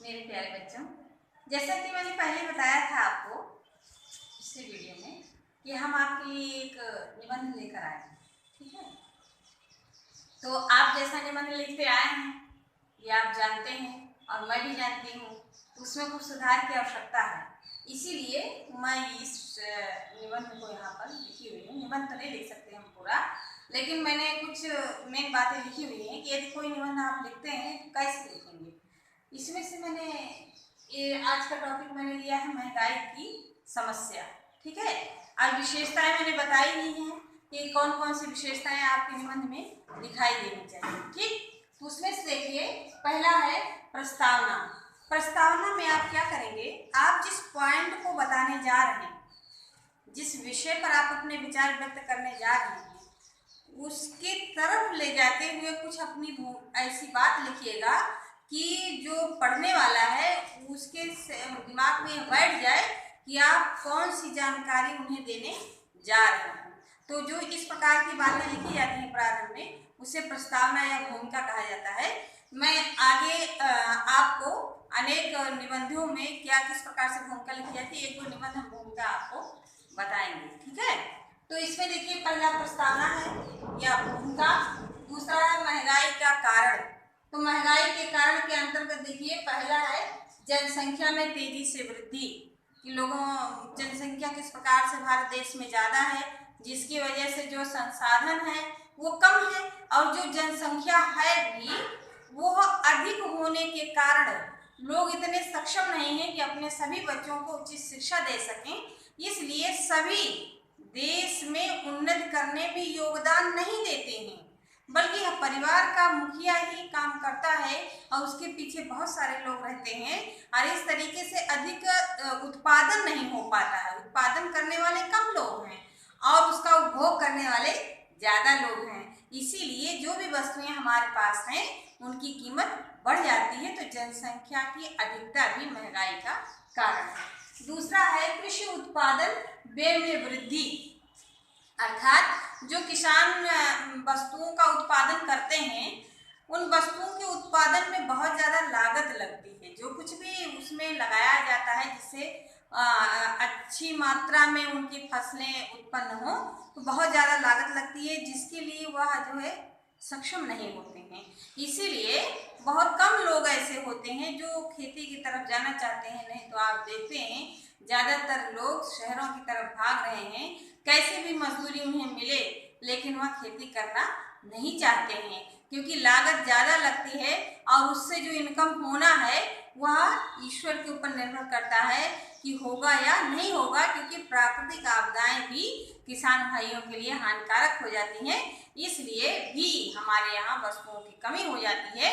मेरे प्यारे बच्चों, जैसा कि मैंने पहले बताया था आपको पिछले वीडियो में कि हम आपके लिए एक निबंध लेकर आए हैं। ठीक है, तो आप जैसा निबंध लिखते आए हैं ये आप जानते हैं और मैं भी जानती हूँ, उसमें कुछ सुधार की आवश्यकता है। इसीलिए मैं इस निबंध को यहाँ पर लिखी हुई हूँ। निबंध तो नहीं लिख सकते हम पूरा, लेकिन मैंने कुछ मेन बातें लिखी हुई हैं कि यदि कोई निबंध आप लिखते हैं तो कैसे लिखेंगे। इसमें से मैंने ये आज का टॉपिक मैंने लिया है महंगाई की समस्या। ठीक है, और विशेषताएं मैंने बताई ही हैं कि कौन कौन सी विशेषताएं आपके निबंध में दिखाई देनी चाहिए। ठीक, तो उसमें से देखिए पहला है प्रस्तावना। प्रस्तावना में आप क्या करेंगे, आप जिस पॉइंट को बताने जा रहे हैं, जिस विषय पर आप अपने विचार व्यक्त करने जा रहे हैं, उसके तरफ ले जाते हुए कुछ अपनी ऐसी बात लिखिएगा कि जो पढ़ने वाला है उसके दिमाग में बैठ जाए कि आप कौन सी जानकारी उन्हें देने जा रहे हैं। तो जो इस प्रकार की बातें लिखी जाती हैं प्रारंभ में, उसे प्रस्तावना या भूमिका कहा जाता है। मैं आगे आपको अनेक निबंधों में क्या किस प्रकार से भूमिका लिखी जाती है, एक दो निबंध हम भूमिका आपको बताएंगे। ठीक है, तो इसमें देखिए पहला प्रस्तावना है या भूमिका, दूसरा है महंगाई का कारण। तो महंगाई के कारण के अंतर्गत देखिए पहला है जनसंख्या में तेजी से वृद्धि, कि लोगों जनसंख्या किस प्रकार से भारत देश में ज़्यादा है, जिसकी वजह से जो संसाधन है वो कम है, और जो जनसंख्या है भी वो अधिक होने के कारण लोग इतने सक्षम नहीं हैं कि अपने सभी बच्चों को उचित शिक्षा दे सकें। इसलिए सभी देश में उन्नति करने में योगदान नहीं देते हैं, बल्कि परिवार का मुखिया ही काम करता है और उसके पीछे बहुत सारे लोग रहते हैं, और इस तरीके से अधिक उत्पादन नहीं हो पाता है। उत्पादन करने वाले कम लोग हैं और उसका उपभोग करने वाले ज़्यादा लोग हैं। इसीलिए जो भी वस्तुएं हमारे पास हैं उनकी कीमत बढ़ जाती है। तो जनसंख्या की अधिकता भी महंगाई का कारण है। दूसरा है कृषि उत्पादन व्यय में वृद्धि, अर्थात जो किसान वस्तुओं का उत्पादन करते हैं उन वस्तुओं के उत्पादन में बहुत ज़्यादा लागत लगती है। जो कुछ भी उसमें लगाया जाता है जिससे अच्छी मात्रा में उनकी फसलें उत्पन्न हो, तो बहुत ज़्यादा लागत लगती है, जिसके लिए वह जो है सक्षम नहीं होते हैं। इसीलिए बहुत कम लोग ऐसे होते हैं जो खेती की तरफ जाना चाहते हैं। नहीं तो आप देखते हैं ज़्यादातर लोग शहरों की तरफ भाग रहे हैं, कैसे भी मजदूरी उन्हें मिले, लेकिन वह खेती करना नहीं चाहते हैं क्योंकि लागत ज़्यादा लगती है और उससे जो इनकम होना है वह ईश्वर के ऊपर निर्भर करता है कि होगा या नहीं होगा, क्योंकि प्राकृतिक आपदाएं भी किसान भाइयों के लिए हानिकारक हो जाती हैं। इसलिए भी हमारे यहाँ वस्तुओं की कमी हो जाती है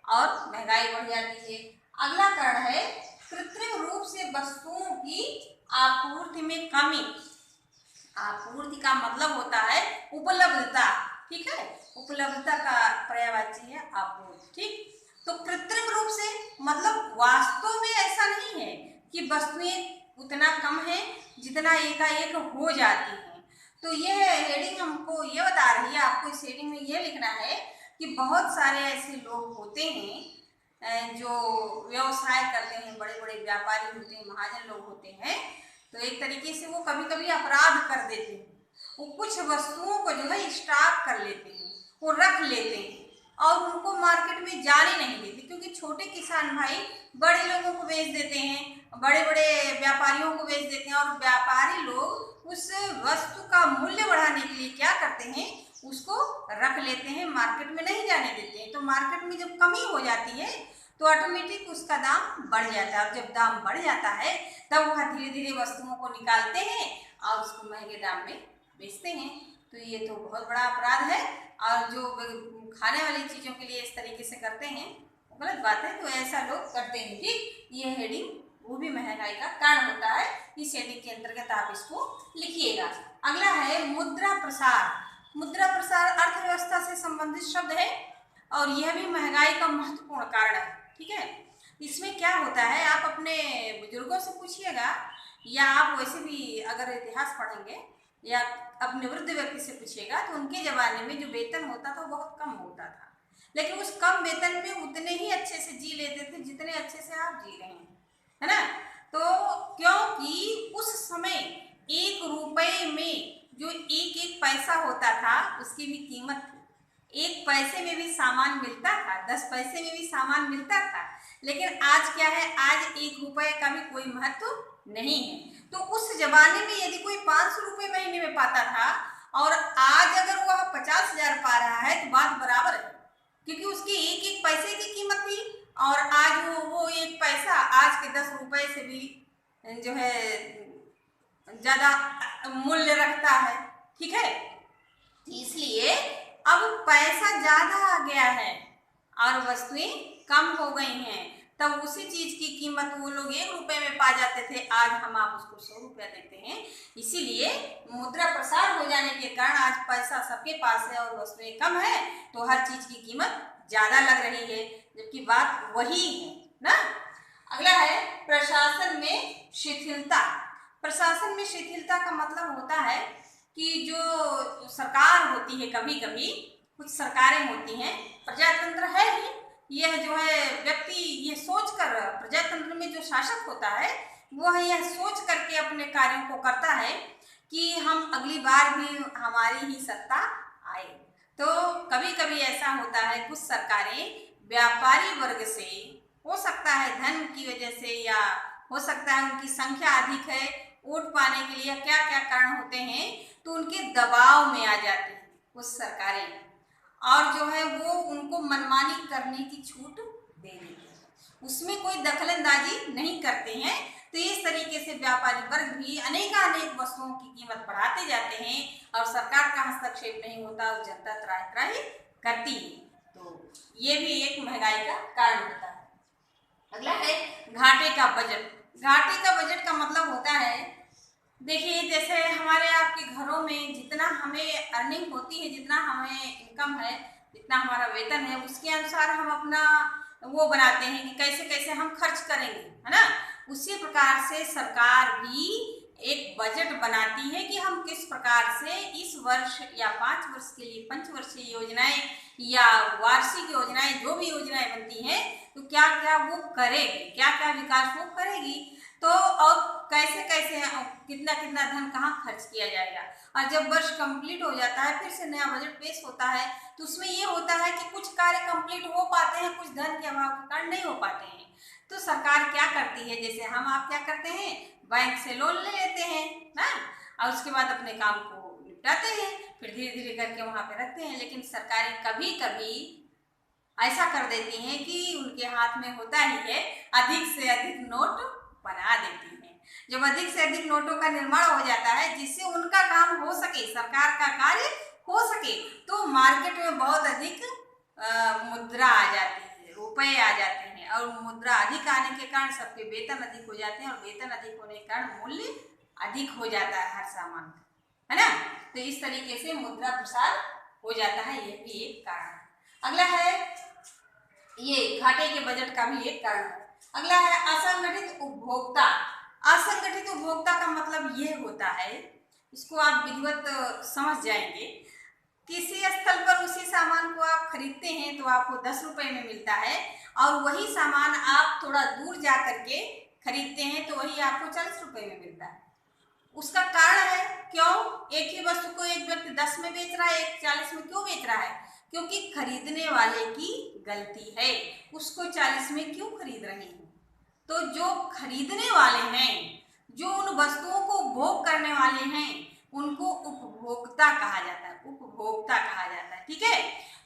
और महंगाई बढ़ जाती है। अगला कारण है कृत्रिम रूप से वस्तुओं की आपूर्ति में कमी। आपूर्ति का मतलब होता है उपलब्धता। ठीक है, उपलब्धता का पर्यायवाची है आपूर्ति। ठीक, तो कृत्रिम रूप से मतलब वास्तव में ऐसा नहीं है कि वस्तुएं उतना कम है जितना एकाएक हो जाती हैं। तो यह हेडिंग हमको ये बता रही है, आपको इस हेडिंग में ये लिखना है कि बहुत सारे ऐसे लोग होते हैं जो व्यवसाय करते हैं, बड़े बड़े व्यापारी होते हैं, महाजन लोग होते हैं। तो एक तरीके से वो कभी कभी अपराध कर देते हैं, वो कुछ वस्तुओं को जो है स्टॉक कर लेते हैं, वो रख लेते हैं और उनको मार्केट में जाने नहीं देते, क्योंकि छोटे किसान भाई बड़े लोगों को बेच देते हैं, बड़े बड़े व्यापारियों को बेच देते हैं, और व्यापारी लोग उस वस्तु का मूल्य बढ़ाने के लिए क्या करते हैं, उसको रख लेते हैं, मार्केट में नहीं जाने देते हैं। तो मार्केट में जब कमी हो जाती है तो ऑटोमेटिक उसका दाम बढ़ जाता है, और जब दाम बढ़ जाता है तब वह धीरे धीरे वस्तुओं को निकालते हैं और उसको महंगे दाम में बेचते हैं। तो ये तो बहुत बड़ा अपराध है, और जो खाने वाली चीज़ों के लिए इस तरीके से करते हैं वो गलत बात है। तो ऐसा लोग करते हैं। ठीक, ये हेडिंग वो भी महंगाई का कारण होता है। इस हेडिंग के अंतर्गत आप इसको लिखिएगा। अगला है मुद्रा प्रसार। मुद्रा प्रसार अर्थव्यवस्था से संबंधित शब्द है और यह भी महंगाई का महत्वपूर्ण कारण है। ठीक है, इसमें क्या होता है, आप अपने बुजुर्गों से पूछिएगा या आप वैसे भी अगर इतिहास पढ़ेंगे या अपने वृद्ध व्यक्ति से पूछिएगा तो उनके ज़माने में जो वेतन होता था वो बहुत कम होता था, लेकिन उस कम वेतन में उतने ही अच्छे से जी लेते थे जितने अच्छे से आप जी रहे हैं, है ना। तो क्योंकि उस समय 1 रुपए में जो एक एक पैसा होता था उसकी भी कीमत थी। 1 पैसे में भी सामान मिलता था, 10 पैसे में भी सामान मिलता था। लेकिन आज क्या है, आज 1 रुपए का भी कोई महत्व नहीं है। तो उस जमाने में यदि कोई 500 रुपये महीने में पाता था और आज अगर वह 50,000 पा रहा है तो बात बराबर है, क्योंकि उसकी एक एक पैसे की कीमत थी और आज वो 1 पैसा आज के 10 रुपए से भी जो है ज्यादा मूल्य रखता है, ठीक है। इसलिए अब पैसा ज्यादा आ गया है और वस्तुएं कम हो गई हैं। तब उसी चीज की कीमत वो लोग 1 रुपए में पा जाते थे, आज हम आप उसको 100 रुपया देते हैं। इसीलिए मुद्रा प्रसार हो जाने के कारण आज पैसा सबके पास है और वस्तुएं कम है, तो हर चीज की कीमत ज्यादा लग रही है, जबकि बात वही है ना। अगला है प्रशासन में शिथिलता। प्रशासन में शिथिलता का मतलब होता है कि जो सरकार होती है, कभी कभी कुछ सरकारें होती हैं, प्रजातंत्र है ही, यह जो है व्यक्ति ये सोचकर, प्रजातंत्र में जो शासक होता है वह यह सोच करके अपने कार्यों को करता है कि हम अगली बार भी हमारी ही सत्ता आए। तो कभी कभी ऐसा होता है, कुछ सरकारें व्यापारी वर्ग से, हो सकता है धन की वजह से या हो सकता है उनकी संख्या अधिक है, वोट पाने के लिए क्या क्या कारण होते हैं, तो उनके दबाव में आ जाती है कुछ सरकारें और जो है वो उनको मनमानी करने की छूट दे देती है, उसमें कोई दखलंदाजी नहीं करते हैं। तो इस तरीके से व्यापारी वर्ग भी अनेक वस्तुओं की कीमत बढ़ाते जाते हैं और सरकार का हस्तक्षेप नहीं होता और जनता त्राही त्राही करती है। तो ये भी एक महंगाई का कारण होता है। अगला है घाटे का बजट। घाटे का बजट का मतलब होता है, देखिए जैसे हमारे आपके घरों में जितना हमें अर्निंग होती है, जितना हमें इनकम है, जितना हमारा वेतन है, उसके अनुसार हम अपना वो बनाते हैं कि कैसे कैसे हम खर्च करेंगे, है ना। उसी प्रकार से सरकार भी एक बजट बनाती है कि हम किस प्रकार से इस वर्ष या 5 वर्ष के लिए पंचवर्षीय योजनाएं या वार्षिक योजनाएं, जो भी योजनाएं बनती हैं, तो क्या क्या वो करेगी, क्या क्या विकास वो करेगी, तो और कैसे कैसे कितना कितना धन कहाँ खर्च किया जाएगा। और जब वर्ष कंप्लीट हो जाता है फिर से नया बजट पेश होता है, तो उसमें ये होता है कि कुछ कार्य कंप्लीट हो पाते हैं, कुछ धन के अभाव के कारण नहीं हो पाते हैं। तो सरकार क्या करती है, जैसे हम आप क्या करते हैं, बैंक से लोन ले लेते हैं ना, और उसके बाद अपने काम को निपटाते हैं, फिर धीरे धीरे करके वहां पे रखते हैं। लेकिन सरकारें कभी कभी ऐसा कर देती हैं कि उनके हाथ में होता ही है, अधिक से अधिक नोट बना देती हैं। जब अधिक से अधिक नोटों का निर्माण हो जाता है जिससे उनका काम हो सके, सरकार का कार्य हो सके, तो मार्केट में बहुत अधिक मुद्रा आ जाती है, रुपए आ जाते हैं, और मुद्रा अधिक आने के कारण सबके वेतन अधिक हो जाते हैं, और वेतन अधिक होने के कारण मूल्य अधिक हो जाता है हर सामान का, है ना। तो इस तरीके से मुद्रा प्रसार हो जाता है, यह भी एक कारण। अगला है ये घाटे के बजट का भी एक कारण है। अगला है असंगठित उपभोक्ता। असंगठित उपभोक्ता का मतलब ये होता है, इसको आप विधिवत समझ जाएंगे, किसी स्थल पर उसी सामान को आप खरीदते हैं तो आपको 10 रुपए में मिलता है, और वही सामान आप थोड़ा दूर जा करके खरीदते हैं तो वही आपको 40 रुपए में मिलता है। उसका कारण है, क्यों एक ही वस्तु को एक व्यक्ति 10 में बेच रहा है, एक 40 में क्यों बेच रहा है, क्योंकि खरीदने वाले की गलती है, उसको 40 में क्यों खरीद रहे हैं। तो जो खरीदने वाले हैं, जो उन वस्तुओं को उपभोग करने वाले हैं, उनको उपभोक्ता कहा जाता है, उपभोक्ता कहा जाता है, ठीक है।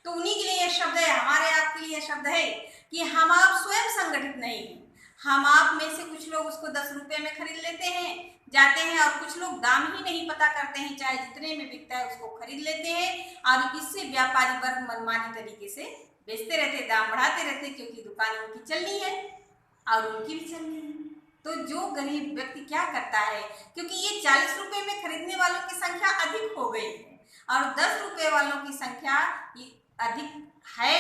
तो उन्हीं के लिए यह शब्द है, हमारे आपके लिए यह शब्द है कि हम आप स्वयं संगठित नहीं हैं। हम आप में से कुछ लोग उसको 10 रुपये में खरीद लेते हैं, जाते हैं, और कुछ लोग दाम ही नहीं पता करते हैं, चाहे जितने में बिकता है उसको खरीद लेते हैं, और इससे व्यापारी वर्ग मनमानी तरीके से बेचते रहते, दाम बढ़ाते रहते, क्योंकि दुकान उनकी चलनी है और उनकी भी चलनी है। तो जो गरीब व्यक्ति क्या करता है, क्योंकि ये 40 रुपये में खरीदने वालों की संख्या अधिक हो गई है और 10 रुपये वालों की संख्या अधिक है,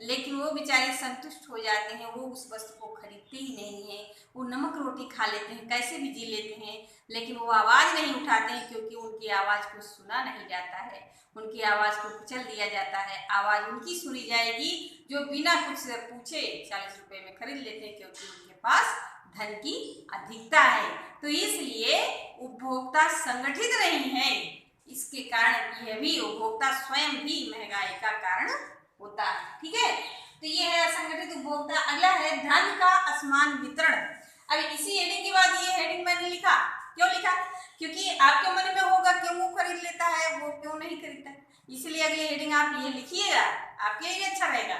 लेकिन वो बेचारे संतुष्ट हो जाते हैं, वो उस वस्तु को खरीदते ही नहीं है। वो नमक रोटी खा लेते हैं, कैसे भी जी लेते हैं, लेकिन वो आवाज़ नहीं उठाते हैं, क्योंकि उनकी आवाज़ को सुना नहीं जाता है, उनकी आवाज़ को कुचल दिया जाता है। आवाज़ उनकी सुनी जाएगी जो बिना कुछ पूछे 40 रुपए में खरीद लेते हैं, क्योंकि उनके पास धन की अधिकता है। तो इसलिए उपभोक्ता संगठित नहीं है, इसके कारण यह भी उपभोक्ता स्वयं भी महंगाई का कारण होता है। ठीक है, तो ये है असंगठित उपभोक्ता। अगला है धन का असमान वितरण। अब इसी हेडिंग के बाद ये हेडिंग मैंने लिखा, क्यों लिखा, क्योंकि आपके मन में होगा क्यों वो खरीद लेता है, वो क्यों नहीं खरीदता, इसलिए अगली हेडिंग आप ये लिखिएगा, आपके लिए अच्छा रहेगा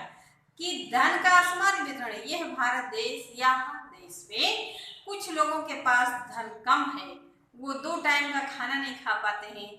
कि धन का असमान वितरण। यह भारत देश या देश में कुछ लोगों के पास धन कम है, वो 2 टाइम का खाना नहीं खा पाते हैं,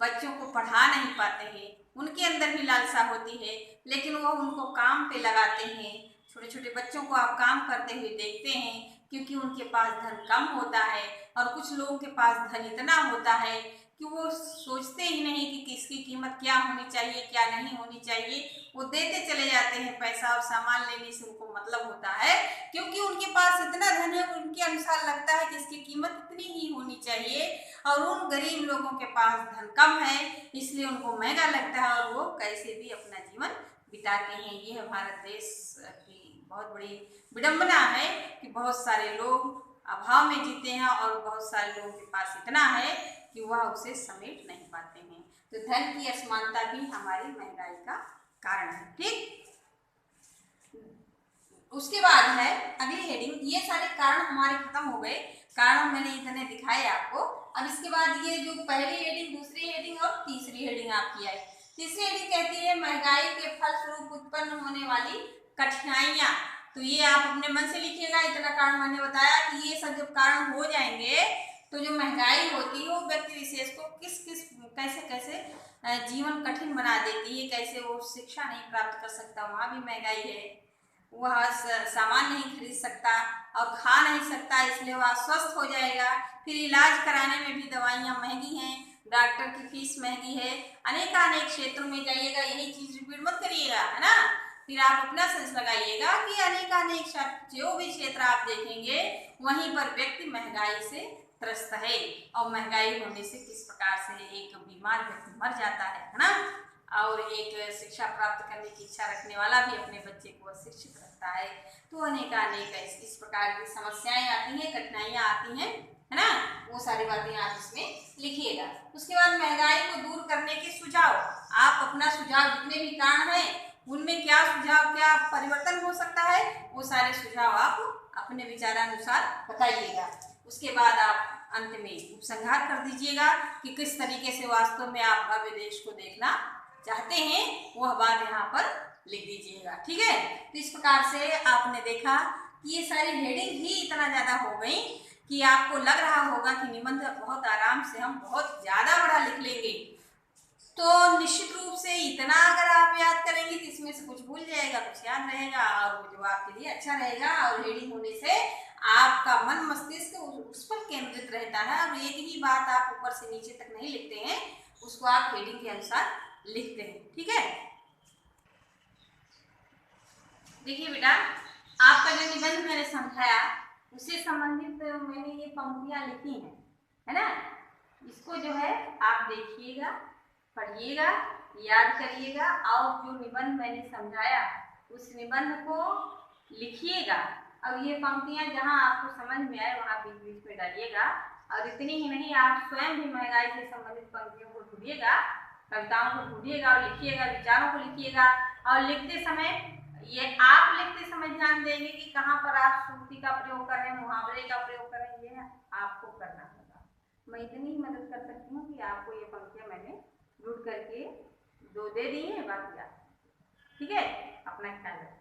बच्चों को पढ़ा नहीं पाते हैं, उनके अंदर भी लालसा होती है, लेकिन वो उनको काम पे लगाते हैं। छोटे छोटे बच्चों को आप काम करते हुए देखते हैं, क्योंकि उनके पास धन कम होता है। और कुछ लोगों के पास धन इतना होता है कि वो सोचते ही नहीं कि किसकी कीमत क्या होनी चाहिए, क्या नहीं होनी चाहिए, वो देते चले जाते हैं पैसा, और सामान लेने से उनको मतलब होता है, क्योंकि उनके पास इतना धन है, उनके अनुसार लगता है कि इसकी कीमत इतनी ही होनी चाहिए। और उन गरीब लोगों के पास धन कम है, इसलिए उनको महंगा लगता है, और वो कैसे भी अपना जीवन बिताते हैं। यह भारत देश की बहुत बड़ी विडंबना है कि बहुत सारे लोग अभाव में जीते हैं, और बहुत सारे लोगों के पास इतना है कि वह उसे समेट नहीं पाते हैं। तो धन की असमानता भी हमारी महंगाई का कारण है। ठीक, उसके बाद है अगली हेडिंग। ये सारे कारण हमारे खत्म हो गए, कारण मैंने इतने दिखाए आपको। अब इसके बाद ये जो पहली हेडिंग, दूसरी हेडिंग और तीसरी हेडिंग आपकी आई। तीसरी हेडिंग कहती है महंगाई के फलस्वरूप उत्पन्न होने वाली कठिनाइयां। तो ये आप अपने मन से लिखिएगा, इतना कारण मैंने बताया कि ये सब जब कारण हो जाएंगे तो जो महंगाई होती है वो व्यक्ति विशेष को किस किस कैसे कैसे जीवन कठिन बना देती है, कैसे वो शिक्षा नहीं प्राप्त कर सकता, वहाँ भी महंगाई है, वह सामान नहीं खरीद सकता और खा नहीं सकता, इसलिए वह अस्वस्थ हो जाएगा। फिर इलाज कराने में भी दवाइयाँ महंगी हैं, डॉक्टर की फीस महंगी है, अनेक क्षेत्रों में जाइएगा, यही चीज रिपीट मत करिएगा, है ना। फिर आप अपना सेंस लगाइएगा कि अनेक जो भी क्षेत्र आप देखेंगे वहीं पर व्यक्ति महंगाई से त्रस्त है, और महंगाई होने से किस प्रकार से एक बीमार व्यक्ति मर जाता है ना, और एक शिक्षा प्राप्त करने की इच्छा रखने वाला भी अपने बच्चे को अशिक्षित रखता है। तो अनेक इस प्रकार की समस्याएं आती हैं, कठिनाइयां आती हैं, है ना। वो सारी बातें आप इसमें लिखिएगा। उसके बाद महंगाई को दूर करने के सुझाव, आप अपना सुझाव, जितने भी कारण हैं उनमें क्या सुझाव, क्या परिवर्तन हो सकता है, वो सारे सुझाव आप अपने विचारानुसार बताइएगा। उसके बाद आप अंत में उपसंहार कर दीजिएगा कि किस तरीके से वास्तव में आप भव्य देश को देखना चाहते हैं, वह बात यहाँ पर लिख दीजिएगा। ठीक है, तो इस प्रकार से आपने देखा कि ये सारी हेडिंग ही इतना ज़्यादा हो गई कि आपको लग रहा होगा कि निबंध बहुत आराम से हम बहुत ज़्यादा बड़ा लिख लेंगे। तो निश्चित रूप से इतना अगर आप याद करेंगे तो इसमें से कुछ भूल जाएगा, कुछ याद रहेगा, और वो जो आपके लिए अच्छा रहेगा। और हेडिंग होने से आपका मन मस्तिष्क उस पर केंद्रित रहता है, और एक ही बात आप ऊपर से नीचे तक नहीं लिखते हैं, उसको आप हेडिंग के अनुसार लिखते हैं। ठीक है, देखिए बेटा, आपका जो निबंध मैंने समझाया उससे संबंधित मैंने ये पंक्तियां लिखी हैं, है ना। इसको जो है आप देखिएगा, पढ़िएगा, याद करिएगा, और जो निबंध मैंने समझाया उस निबंध को लिखिएगा। अब ये पंक्तियां जहां आपको समझ में आए वहां बीच बीच में डालिएगा। और इतनी ही नहीं, आप स्वयं भी महंगाई से संबंधित पंक्तियों को ढूंढिएगा, कविताओं को ढूंढिएगा और लिखिएगा, विचारों को लिखिएगा। और लिखते समय ये आप लिखते समय ध्यान देंगे कि कहाँ पर आप सूक्ति का प्रयोग कर रहे हैं, मुहावरे का प्रयोग कर रहे हैं, ये आपको करना होगा। मैं इतनी ही मदद कर सकती हूँ कि आपको ये पंक्तियां मैंने ढूंढ करके 2 दे दी है, बाकी आप। ठीक है, अपना ख्याल रखिए।